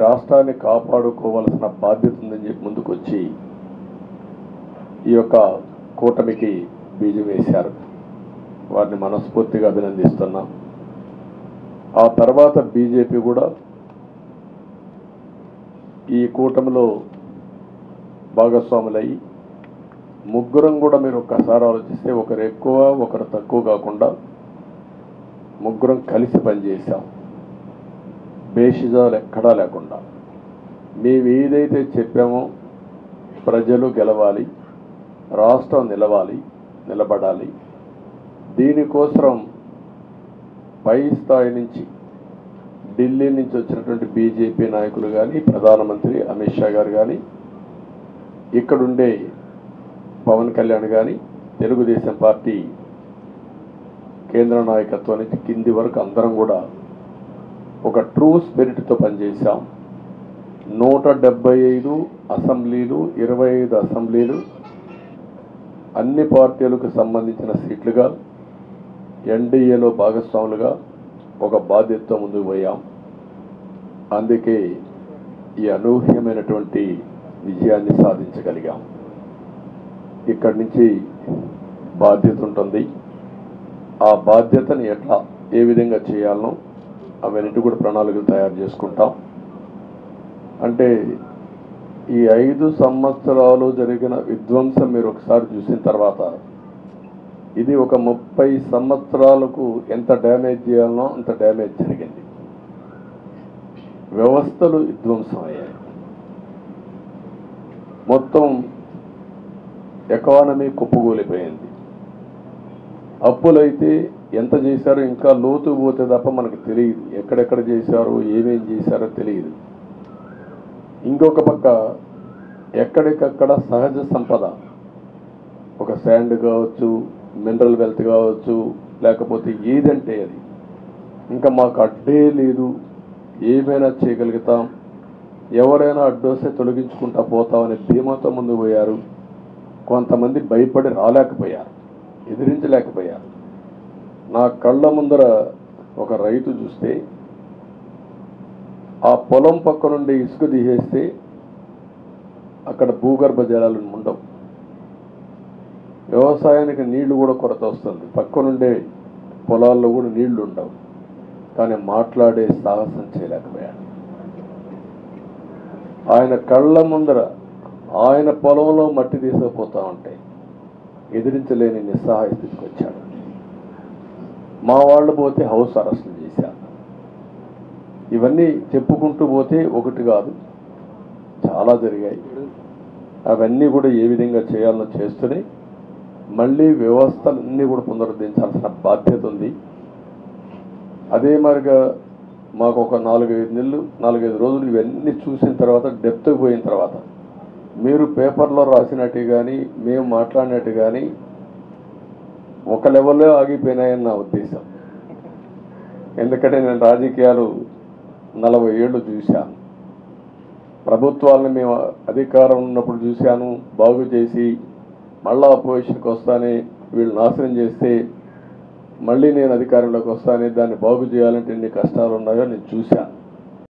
రాష్ట్రాన్ని కాపాడుకోవాల్సిన బాధ్యత ఉందని చెప్పి ముందుకొచ్చి ఈ యొక్క కూటమికి బీజం వేశారు. వారిని మనస్ఫూర్తిగా అభినందిస్తున్నాం. ఆ తర్వాత బీజేపీ కూడా ఈ కూటమిలో భాగస్వాములయ్యి ముగ్గురం కూడా మీరు ఒక్కసారి ఆలోచిస్తే ఒకరు ఎక్కువ ఒకరు తక్కువ కాకుండా ముగ్గురం కలిసి పనిచేశాం. బేషిజాలు ఎక్కడా లేకుండా మేము ఏదైతే చెప్పామో ప్రజలు గెలవాలి, రాష్ట్రం నిలబడాలి, దీనికోసం పై స్థాయి నుంచి ఢిల్లీ నుంచి వచ్చినటువంటి బీజేపీ నాయకులు కానీ, ప్రధానమంత్రి అమిత్ షా గారు కానీ, ఇక్కడుండే పవన్ కళ్యాణ్ కానీ, తెలుగుదేశం పార్టీ కేంద్ర నాయకత్వం నుంచి కింది వరకు అందరం కూడా ఒక ట్రూ స్పిరిట్తో పనిచేశాం. 175 అసెంబ్లీలు, 25 అసెంబ్లీలు అన్ని పార్టీలకు సంబంధించిన సీట్లుగా ఎన్డీఏలో భాగస్వాములుగా ఒక బాధ్యతతో ముందుకు పోయాం. అందుకే ఈ అనూహ్యమైనటువంటి విజయాన్ని సాధించగలిగాం. ఇక్కడి నుంచి బాధ్యత ఉంటుంది. ఆ బాధ్యతని ఏ విధంగా చేయాలనో అవన్నిటి కూడా ప్రణాళికలు తయారు చేసుకుంటాం. అంటే ఈ 5 సంవత్సరాలు జరిగిన విధ్వంసం మీరు ఒకసారి చూసిన తర్వాత ఇది ఒక 30 సంవత్సరాలకు ఎంత డ్యామేజ్ చేయాలనో అంత డ్యామేజ్ జరిగింది. వ్యవస్థలు విధ్వంసం అయ్యాయి. మొత్తం ఎకానమీ కుప్పగూలిపోయింది. అప్పులైతే ఎంత చేశారో ఇంకా లోతు పోతే తప్ప మనకు తెలియదు. ఎక్కడెక్కడ చేశారో ఏమేం చేశారో తెలియదు. ఇంకొక పక్క ఎక్కడికక్కడ సహజ సంపద, ఒక శాండ్ కావచ్చు, మినరల్ వెల్త్ కావచ్చు, లేకపోతే ఏదంటే అది ఇంకా మాకు అడ్డే లేదు, ఏమైనా చేయగలుగుతాం, ఎవరైనా అడ్డొస్తే తొలగించుకుంటా పోతామనే ధీమాతో ముందుకు పోయారు. కొంతమంది భయపడి రాలేకపోయారు, ఎదిరించలేకపోయారు. నా కళ్ళ ముందర ఒక రైతు చూస్తే ఆ పొలం పక్క నుండి ఇసుక తీసేస్తే అక్కడ భూగర్భ జలాలు ఉండవు. వ్యవసాయానికి నీళ్లు కూడా కొరత వస్తుంది. పక్క నుండే పొలాల్లో కూడా నీళ్లు ఉండవు. కానీ మాట్లాడే సాహసం చేయలేకపోయాడు. ఆయన కళ్ళ ముందర ఆయన పొలంలో మట్టి తీసుకుపోతా ఉంటే ఎదిరించలేని నిస్సహాయ స్థితికి వచ్చాడు. మా వాళ్ళు పోతే హౌస్ అరెస్టులు చేశారు. ఇవన్నీ చెప్పుకుంటూ పోతే ఒకటి కాదు, చాలా జరిగాయి. అవన్నీ కూడా ఏ విధంగా చేయాలో చేస్తూనే మళ్ళీ వ్యవస్థలన్నీ కూడా పునరుద్ధరించాల్సిన బాధ్యత ఉంది. అదే మరిగా మాకు ఒక 4-5 రోజులు ఇవన్నీ చూసిన తర్వాత, డెప్త్కి పోయిన తర్వాత మీరు పేపర్లో రాసినట్టు కానీ మేము మాట్లాడినట్టు కానీ ఒక లెవెల్లో ఆగిపోయినాయని నా ఉద్దేశం. ఎందుకంటే నేను రాజకీయాలు 40 ఏళ్ళు చూశాను. ప్రభుత్వాలను మేము అధికారం ఉన్నప్పుడు చూశాను, బాగు చేసి మళ్ళా అపోజిషన్కి వస్తానే వీళ్ళు నాశనం చేస్తే మళ్ళీ నేను అధికారంలోకి వస్తానే దాన్ని బాగు చేయాలంటే ఎన్ని కష్టాలు ఉన్నాయో నేను చూశాను.